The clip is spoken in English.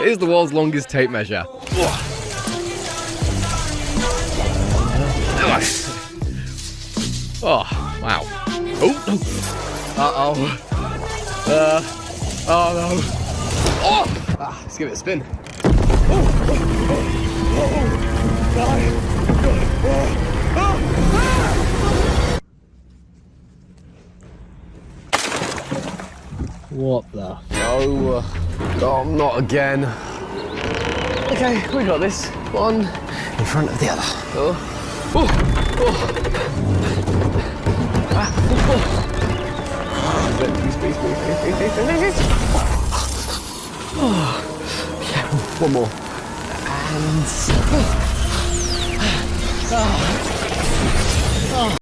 Here's the world's longest tape measure. Oh, wow. Oh, no. Uh-oh. Oh, no. Oh! Let's give it a spin. What the? No. Oh, not again. Okay, we got this. One in front of the other. Oh. Oh. Oh. Please. Oh. Yeah, one more. And...